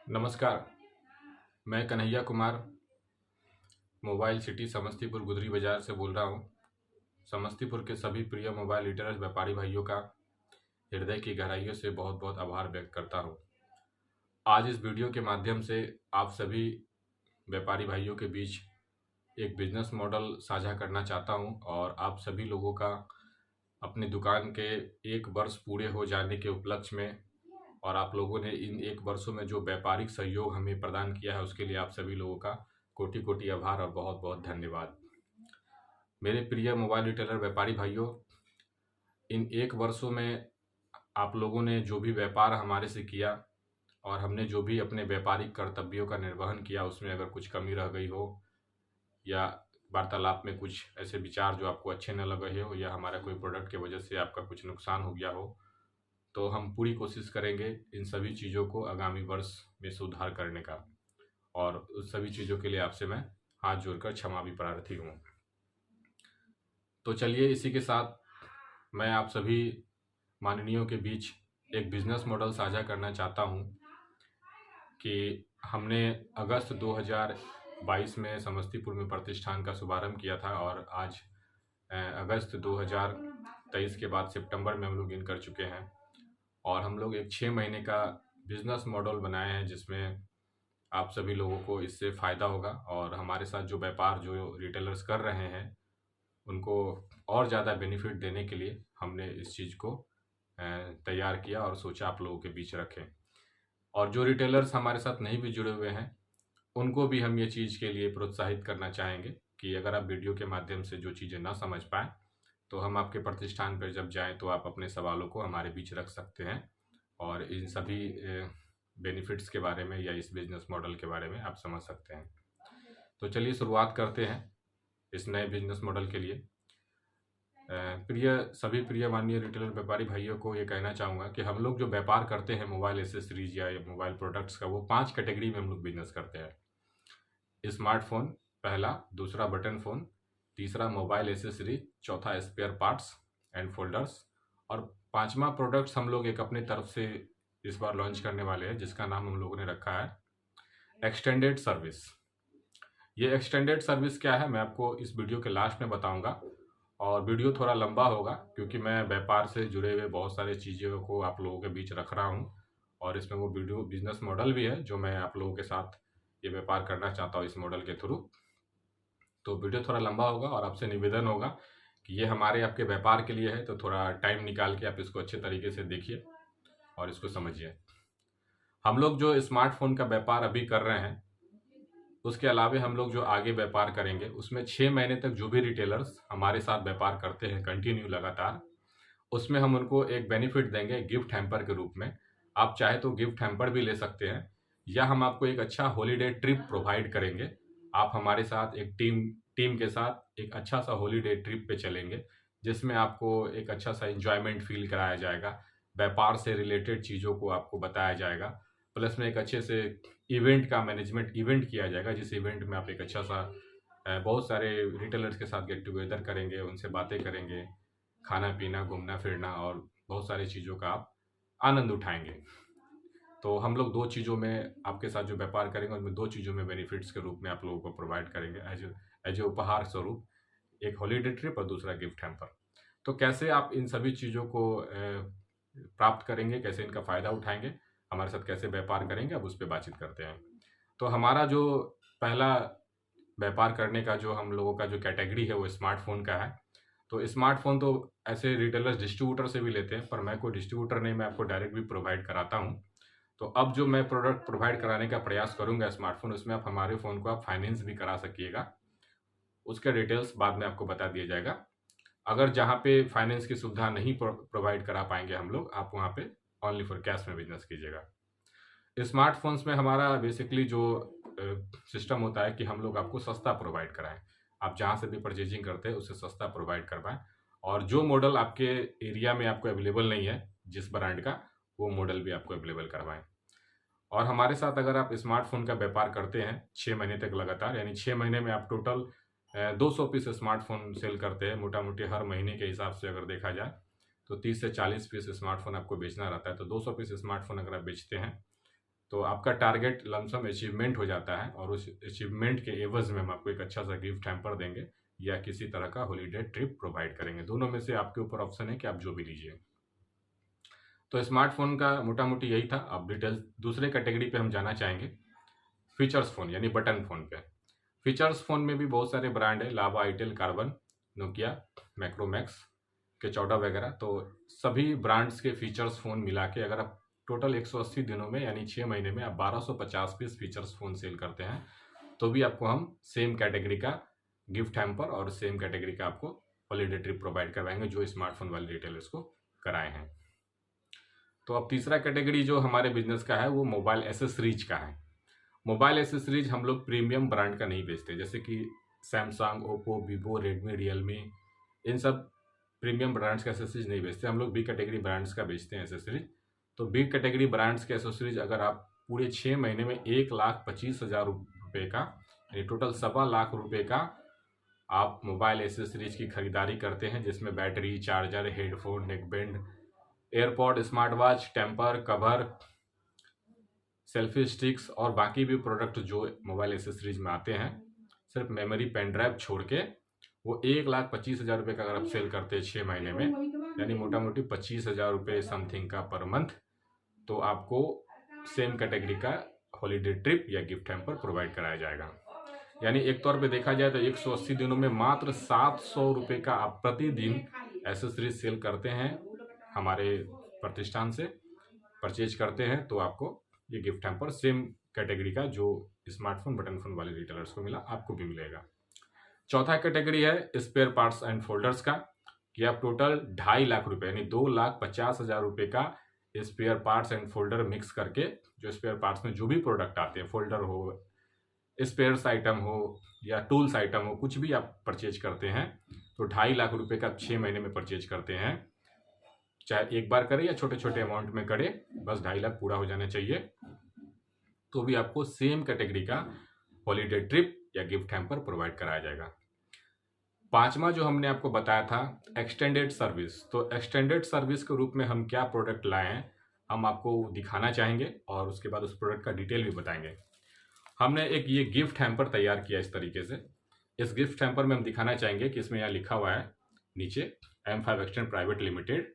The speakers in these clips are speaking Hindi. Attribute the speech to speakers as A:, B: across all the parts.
A: नमस्कार। मैं कन्हैया कुमार मोबाइल सिटी समस्तीपुर गुदरी बाज़ार से बोल रहा हूँ। समस्तीपुर के सभी प्रिय मोबाइल रिटेलर व्यापारी भाइयों का हृदय की गहराइयों से बहुत बहुत आभार व्यक्त करता हूँ। आज इस वीडियो के माध्यम से आप सभी व्यापारी भाइयों के बीच एक बिजनेस मॉडल साझा करना चाहता हूँ और आप सभी लोगों का अपनी दुकान के 1 वर्ष पूरे हो जाने के उपलक्ष्य में और आप लोगों ने इन 1 वर्षों में जो व्यापारिक सहयोग हमें प्रदान किया है उसके लिए आप सभी लोगों का कोटि कोटि आभार और बहुत बहुत धन्यवाद। मेरे प्रिय मोबाइल रिटेलर व्यापारी भाइयों, इन 1 वर्षों में आप लोगों ने जो भी व्यापार हमारे से किया और हमने जो भी अपने व्यापारिक कर्तव्यों का निर्वहन किया, उसमें अगर कुछ कमी रह गई हो या वार्तालाप में कुछ ऐसे विचार जो आपको अच्छे न लगे हो या हमारा कोई प्रोडक्ट की वजह से आपका कुछ नुकसान हो गया हो, तो हम पूरी कोशिश करेंगे इन सभी चीज़ों को आगामी वर्ष में सुधार करने का और उस सभी चीज़ों के लिए आपसे मैं हाथ जोड़कर क्षमा भी प्रार्थी हूँ। तो चलिए इसी के साथ मैं आप सभी माननीयों के बीच एक बिजनेस मॉडल साझा करना चाहता हूँ कि हमने अगस्त 2022 में समस्तीपुर में प्रतिष्ठान का शुभारंभ किया था और आज अगस्त 2023 के बाद सितंबर में हम लोग इन कर चुके हैं और हम लोग एक 6 महीने का बिजनेस मॉडल बनाए हैं जिसमें आप सभी लोगों को इससे फ़ायदा होगा और हमारे साथ जो व्यापार जो रिटेलर्स कर रहे हैं उनको और ज़्यादा बेनिफिट देने के लिए हमने इस चीज़ को तैयार किया और सोचा आप लोगों के बीच रखें। और जो रिटेलर्स हमारे साथ नहीं भी जुड़े हुए हैं उनको भी हम ये चीज़ के लिए प्रोत्साहित करना चाहेंगे कि अगर आप वीडियो के माध्यम से जो चीज़ें ना समझ पाएँ तो हम आपके प्रतिष्ठान पर जब जाएँ तो आप अपने सवालों को हमारे बीच रख सकते हैं और इन सभी बेनिफिट्स के बारे में या इस बिजनेस मॉडल के बारे में आप समझ सकते हैं। तो चलिए शुरुआत करते हैं इस नए बिजनेस मॉडल के लिए। सभी प्रिय माननीय रिटेलर व्यापारी भाइयों को ये कहना चाहूँगा कि हम लोग जो व्यापार करते हैं मोबाइल एसेसरीज या मोबाइल प्रोडक्ट्स का, वो 5 कैटेगरी में हम लोग बिजनेस करते हैं। स्मार्टफोन पहला, दूसरा बटन फ़ोन, तीसरा मोबाइल एसेसरी, चौथा स्पेयर पार्ट्स एंड फोल्डर्स और 5वां प्रोडक्ट्स हम लोग एक अपने तरफ से इस बार लॉन्च करने वाले हैं जिसका नाम हम लोगों ने रखा है एक्सटेंडेड सर्विस। ये एक्सटेंडेड सर्विस क्या है मैं आपको इस वीडियो के लास्ट में बताऊंगा और वीडियो थोड़ा लंबा होगा क्योंकि मैं व्यापार से जुड़े हुए बहुत सारे चीज़ों को आप लोगों के बीच रख रहा हूँ और इसमें वो वीडियो बिजनेस मॉडल भी है जो मैं आप लोगों के साथ ये व्यापार करना चाहता हूँ इस मॉडल के थ्रू। तो वीडियो थोड़ा लंबा होगा और आपसे निवेदन होगा कि ये हमारे आपके व्यापार के लिए है, तो थोड़ा टाइम निकाल के आप इसको अच्छे तरीके से देखिए और इसको समझिए। हम लोग जो स्मार्टफोन का व्यापार अभी कर रहे हैं उसके अलावा हम लोग जो आगे व्यापार करेंगे उसमें 6 महीने तक जो भी रिटेलर्स हमारे साथ व्यापार करते हैं कंटिन्यू लगातार, उसमें हम उनको एक बेनिफिट देंगे गिफ्ट हैम्पर के रूप में। आप चाहे तो गिफ्ट हैम्पर भी ले सकते हैं या हम आपको एक अच्छा हॉलीडे ट्रिप प्रोवाइड करेंगे। आप हमारे साथ एक टीम के साथ एक अच्छा सा हॉलीडे ट्रिप पे चलेंगे जिसमें आपको एक अच्छा सा एंजॉयमेंट फील कराया जाएगा, व्यापार से रिलेटेड चीज़ों को आपको बताया जाएगा, प्लस में एक अच्छे से इवेंट का मैनेजमेंट इवेंट किया जाएगा जिस इवेंट में आप एक अच्छा सा बहुत सारे रिटेलर्स के साथ गेट टुगेदर करेंगे, उनसे बातें करेंगे, खाना पीना घूमना फिरना और बहुत सारी चीज़ों का आप आनंद उठाएंगे। तो हम लोग 2 चीज़ों में आपके साथ जो व्यापार करेंगे उसमें 2 चीज़ों में बेनिफिट्स के रूप में आप लोगों को प्रोवाइड करेंगे एज ए उपहार स्वरूप, एक हॉलीडे ट्रिप और दूसरा गिफ्ट हैम्पर। तो कैसे आप इन सभी चीज़ों को प्राप्त करेंगे, कैसे इनका फ़ायदा उठाएंगे, हमारे साथ कैसे व्यापार करेंगे, अब उस पर बातचीत करते हैं। तो हमारा जो पहला व्यापार करने का जो हम लोगों का जो कैटेगरी है वो स्मार्टफोन का है। तो स्मार्टफोन तो ऐसे रिटेलर्स डिस्ट्रीब्यूटर से भी लेते हैं पर मैं कोई डिस्ट्रीब्यूटर नहीं, मैं आपको डायरेक्ट भी प्रोवाइड कराता हूँ। तो अब जो मैं प्रोडक्ट प्रोवाइड कराने का प्रयास करूंगा स्मार्टफोन, उसमें आप हमारे फ़ोन को आप फाइनेंस भी करा सकिएगा, उसका डिटेल्स बाद में आपको बता दिया जाएगा। अगर जहाँ पे फाइनेंस की सुविधा नहीं प्रोवाइड करा पाएंगे हम लोग, आप वहाँ पे ओनली फॉर कैश में बिजनेस कीजिएगा। स्मार्टफोन्स में हमारा बेसिकली जो सिस्टम होता है कि हम लोग आपको सस्ता प्रोवाइड कराएं, आप जहाँ से भी परचेजिंग करते हैं उससे सस्ता प्रोवाइड करवाएं और जो मॉडल आपके एरिया में आपको अवेलेबल नहीं है जिस ब्रांड का, वो मॉडल भी आपको अवेलेबल करवाएं। और हमारे साथ अगर आप स्मार्टफोन का व्यापार करते हैं 6 महीने तक लगातार, यानी 6 महीने में आप टोटल 200 पीस स्मार्टफोन सेल करते हैं, मोटा मोटी हर महीने के हिसाब से अगर देखा जाए तो 30 से 40 पीस स्मार्टफोन आपको बेचना रहता है। तो 200 पीस स्मार्टफोन अगर आप बेचते हैं तो आपका टारगेट लमसम अचीवमेंट हो जाता है और उस अचीवमेंट के एवज में हम आपको एक अच्छा सा गिफ्ट हैम्पर देंगे या किसी तरह का हॉलीडे ट्रिप प्रोवाइड करेंगे। दोनों में से आपके ऊपर ऑप्शन है कि आप जो भी लीजिए। तो स्मार्टफोन का मोटा मोटी यही था। अब डिटेल्स दूसरे कैटेगरी पे हम जाना चाहेंगे, फीचर्स फ़ोन यानी बटन फ़ोन पे। फीचर्स फ़ोन में भी बहुत सारे ब्रांड है, लावा, आईटेल, कार्बन, नोकिया, मैक्रोमैक्स के 14 वगैरह। तो सभी ब्रांड्स के फीचर्स फ़ोन मिला के अगर आप टोटल 180 दिनों में यानी 6 महीने में आप 1250 पीस फीचर्स फ़ोन सेल करते हैं तो भी आपको हम सेम कैटेगरी का गिफ्ट हैम्पर और सेम कैटेगरी का आपको हॉलीडे ट्रिप प्रोवाइड करवाएंगे जो स्मार्टफोन वाले रिटेलर्स को कराए हैं। तो अब तीसरा कैटेगरी जो हमारे बिजनेस का है वो मोबाइल एसेसरीज का है। मोबाइल एसेसरीज हम लोग प्रीमियम ब्रांड का नहीं बेचते, जैसे कि Samsung, Oppo, Vivo, Redmi, Realme, इन सब प्रीमियम ब्रांड्स का एसेसरीज नहीं बेचते। हम लोग बी कैटेगरी ब्रांड्स का बेचते हैं एसेसरीज। तो बी कैटेगरी ब्रांड्स के एसेसरीज अगर आप पूरे 6 महीने में 1,25,000 रुपये का यानी टोटल 1,25,00,000 रुपये का आप मोबाइल एसेसरीज की खरीदारी करते हैं, जिसमें battery, charger, headphone, neckband, airpod, smart watch, temper, cover, selfie sticks और बाकी भी प्रोडक्ट जो मोबाइल एसेसरीज में आते हैं, सिर्फ मेमोरी पेन ड्राइव छोड़ के वो 1,25,000 रुपये का अगर आप सेल करते हैं 6 महीने में, यानी मोटा मोटी 25,000 रुपये समथिंग का पर मंथ, तो आपको सेम कैटेगरी का हॉलीडे ट्रिप या गिफ्ट हैम्पर प्रोवाइड कराया जाएगा। यानी एक तौर पे देखा जाए तो 180 दिनों में मात्र 700 रुपये का आप प्रतिदिन एसेसरीज सेल करते हैं, हमारे प्रतिष्ठान से परचेज करते हैं तो आपको ये गिफ्ट हैम्पर सेम कैटेगरी का जो स्मार्टफोन बटन फोन वाले रिटेलर्स को मिला आपको भी मिलेगा। चौथा कैटेगरी है स्पेयर पार्ट्स एंड फोल्डर्स का, कि आप टोटल 2.5 लाख रुपए यानी 2,50,000 रुपये का spare parts and folder mix करके, जो स्पेयर पार्ट्स में जो भी प्रोडक्ट आते हैं, फोल्डर हो, स्पेयर्स आइटम हो या टूल्स आइटम हो, कुछ भी आप परचेज करते हैं तो 2.5 लाख रुपये का 6 महीने में परचेज करते हैं, चाहे एक बार करें या छोटे छोटे अमाउंट में करें, बस 2.5 लाख पूरा हो जाना चाहिए, तो भी आपको सेम कैटेगरी का हॉलीडे ट्रिप या गिफ्ट हैम्पर प्रोवाइड कराया जाएगा। पांचवा जो हमने आपको बताया था एक्सटेंडेड सर्विस, तो एक्सटेंडेड सर्विस के रूप में हम क्या प्रोडक्ट लाए हैं हम आपको दिखाना चाहेंगे और उसके बाद उस प्रोडक्ट का डिटेल भी बताएंगे। हमने एक ये गिफ्ट हैम्पर तैयार किया इस तरीके से। इस गिफ्ट हैम्पर में हम दिखाना चाहेंगे कि इसमें यहाँ लिखा हुआ है नीचे M5 एक्सटेंड प्राइवेट लिमिटेड,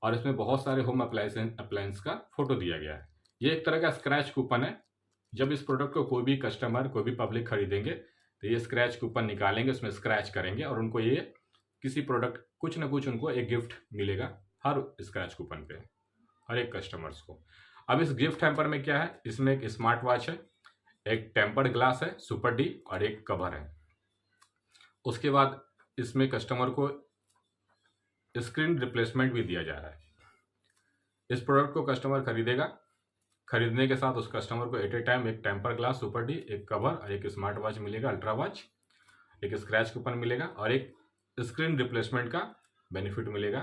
A: और इसमें बहुत सारे होम अप्लायंस का फोटो दिया गया है। ये एक तरह का स्क्रैच कूपन है। जब इस प्रोडक्ट को कोई भी कस्टमर, कोई भी पब्लिक खरीदेंगे तो ये स्क्रैच कूपन निकालेंगे, उसमें स्क्रैच करेंगे और उनको ये किसी प्रोडक्ट कुछ ना कुछ उनको एक गिफ्ट मिलेगा हर स्क्रैच कूपन पे, हर एक कस्टमर्स को। अब इस गिफ्ट हैम्पर में क्या है, इसमें एक स्मार्ट वॉच है, एक टेम्पर्ड ग्लास है सुपर डी और एक कवर है। उसके बाद इसमें कस्टमर को स्क्रीन रिप्लेसमेंट भी दिया जा रहा है। इस प्रोडक्ट को कस्टमर खरीदेगा, खरीदने के साथ उस कस्टमर को एट ए टाइम एक टेम्पर ग्लास सुपर डी, एक कवर और एक स्मार्ट वॉच मिलेगा, अल्ट्रा वॉच, एक स्क्रैच कूपन मिलेगा और एक स्क्रीन रिप्लेसमेंट का बेनिफिट मिलेगा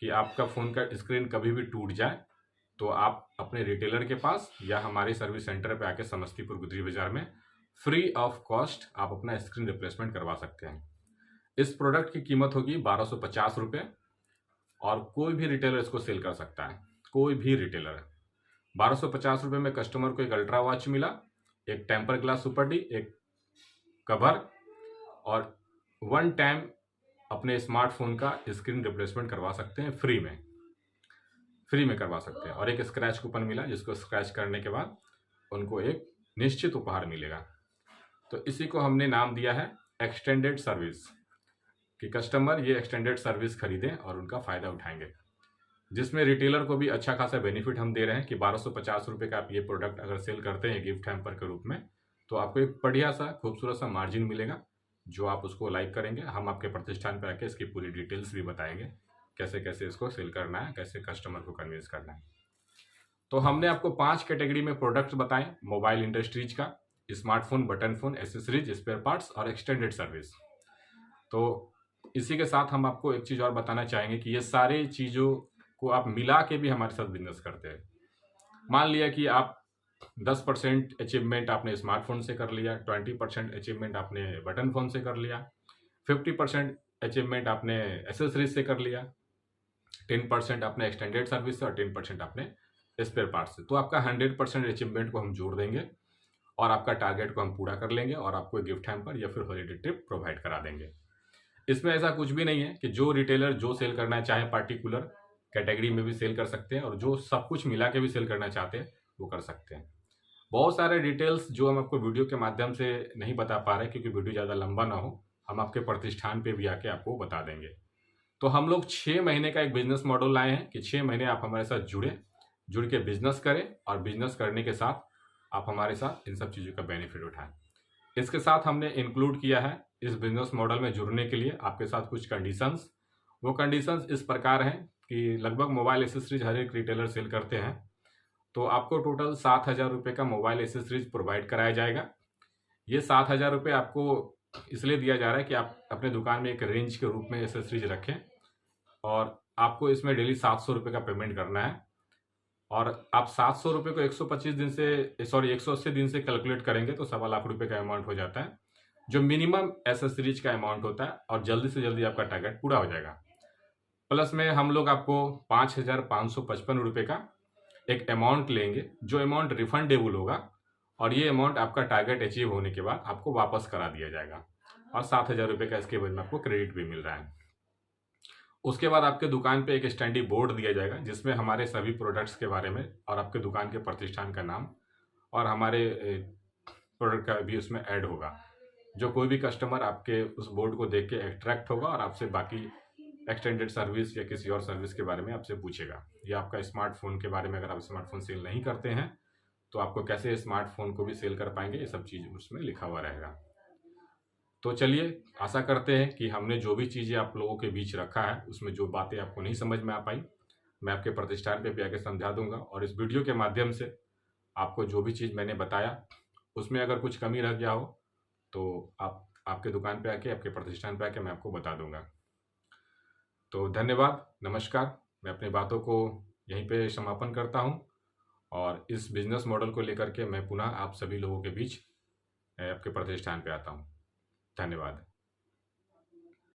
A: कि आपका फ़ोन का स्क्रीन कभी भी टूट जाए तो आप अपने रिटेलर के पास या हमारे सर्विस सेंटर पे आके समस्तीपुर गुदरी बाजार में फ्री ऑफ कॉस्ट आप अपना स्क्रीन रिप्लेसमेंट करवा सकते हैं। इस प्रोडक्ट की कीमत होगी 1,250 रुपये और कोई भी रिटेलर इसको सेल कर सकता है, कोई भी रिटेलर। 1,250 रुपये में कस्टमर को एक अल्ट्रा वॉच मिला, एक टेम्पर ग्लास सुपर डी, एक कवर और 1 टाइम अपने स्मार्टफोन का स्क्रीन रिप्लेसमेंट करवा सकते हैं फ्री में करवा सकते हैं, और एक स्क्रैच कूपन मिला जिसको स्क्रैच करने के बाद उनको एक निश्चित उपहार मिलेगा। तो इसी को हमने नाम दिया है एक्सटेंडेड सर्विस, कि कस्टमर ये एक्सटेंडेड सर्विस खरीदें और उनका फ़ायदा उठाएंगे, जिसमें रिटेलर को भी अच्छा खासा बेनिफिट हम दे रहे हैं कि 1,250 रुपये का आप ये प्रोडक्ट अगर सेल करते हैं गिफ्ट हैम्पर के रूप में तो आपको एक बढ़िया सा खूबसूरत सा मार्जिन मिलेगा जो आप उसको लाइक करेंगे। हम आपके प्रतिष्ठान पर आके इसकी पूरी डिटेल्स भी बताएंगे, कैसे कैसे इसको सेल करना है, कैसे कस्टमर को कन्विंस करना है। तो हमने आपको 5 कैटेगरी में प्रोडक्ट्स बताए, मोबाइल इंडस्ट्रीज का, smartphone, button phone, accessories, spare parts और एक्सटेंडेड सर्विस। तो इसी के साथ हम आपको एक चीज़ और बताना चाहेंगे कि ये सारी चीज़ों को आप मिला के भी हमारे साथ बिजनेस करते हैं। मान लिया कि आप 10% अचीवमेंट आपने स्मार्टफोन से कर लिया, 20% अचीवमेंट आपने बटन फोन से कर लिया, 50% अचीवमेंट आपने एसेसरीज से कर लिया, 10% आपने एक्सटेंडेड सर्विस से और 10% आपने स्पेयर पार्ट से। तो आपका 100% अचीवमेंट को हम जोड़ देंगे और आपका टारगेट को हम पूरा कर लेंगे और आपको एक गिफ्ट हैम्पर या फिर हॉलीडे ट्रिप प्रोवाइड करा देंगे। इसमें ऐसा कुछ भी नहीं है कि जो रिटेलर जो सेल करना चाहे पार्टिकुलर कैटेगरी में भी सेल कर सकते हैं और जो सब कुछ मिला के भी सेल करना चाहते हैं वो कर सकते हैं। बहुत सारे डिटेल्स जो हम आपको वीडियो के माध्यम से नहीं बता पा रहे क्योंकि वीडियो ज़्यादा लंबा ना हो, हम आपके प्रतिष्ठान पे भी आके आपको बता देंगे। तो हम लोग 6 महीने का एक बिजनेस मॉडल लाए हैं कि 6 महीने आप हमारे साथ जुड़ के बिजनेस करें और बिजनेस करने के साथ आप हमारे साथ इन सब चीज़ों का बेनिफिट उठाएं। इसके साथ हमने इंक्लूड किया है इस बिजनेस मॉडल में जुड़ने के लिए आपके साथ कुछ कंडीशंस। वो कंडीशंस इस प्रकार हैं कि लगभग मोबाइल एसेसरीज हर एक रिटेलर सेल करते हैं, तो आपको टोटल 7,000 रुपये का मोबाइल एसेसरीज प्रोवाइड कराया जाएगा। ये 7,000 रुपये आपको इसलिए दिया जा रहा है कि आप अपने दुकान में एक रेंज के रूप में एसेसरीज रखें और आपको इसमें डेली 700 रुपये का पेमेंट करना है और आप 700 रुपये को 180 दिन से कैलकुलेट करेंगे तो 1.25 लाख रुपये का अमाउंट हो जाता है, जो मिनिमम एसेसरीज का अमाउंट होता है और जल्दी से जल्दी आपका टारगेट पूरा हो जाएगा। प्लस में हम लोग आपको 5,555 रुपये का एक अमाउंट लेंगे जो अमाउंट रिफंडेबल होगा और ये अमाउंट आपका टारगेट अचीव होने के बाद आपको वापस करा दिया जाएगा और 7,000 रुपये का इसके बाद में आपको क्रेडिट भी मिल रहा है। उसके बाद आपके दुकान पे एक स्टैंडी बोर्ड दिया जाएगा जिसमें हमारे सभी प्रोडक्ट्स के बारे में और आपके दुकान के प्रतिष्ठान का नाम और हमारे प्रोडक्ट का भी उसमें ऐड होगा। जो कोई भी कस्टमर आपके उस बोर्ड को देख के अट्रैक्ट होगा और आपसे बाकी एक्सटेंडेड सर्विस या किसी और सर्विस के बारे में आपसे पूछेगा, या आपका स्मार्टफोन के बारे में, अगर आप स्मार्टफोन सेल नहीं करते हैं तो आपको कैसे स्मार्टफोन को भी सेल कर पाएंगे, ये सब चीज़ उसमें लिखा हुआ रहेगा। तो चलिए, आशा करते हैं कि हमने जो भी चीज़ें आप लोगों के बीच रखा है उसमें जो बातें आपको नहीं समझ में आ पाई मैं आपके प्रतिष्ठान पे भी आके समझा दूंगा और इस वीडियो के माध्यम से आपको जो भी चीज़ मैंने बताया उसमें अगर कुछ कमी रह गया हो तो आप आपके दुकान पे आके, आपके प्रतिष्ठान पे आके मैं आपको बता दूंगा। तो धन्यवाद, नमस्कार। मैं अपनी बातों को यहीं पे समापन करता हूं और इस बिजनेस मॉडल को लेकर के मैं पुनः आप सभी लोगों के बीच आपके प्रतिष्ठान पे आता हूं। धन्यवाद।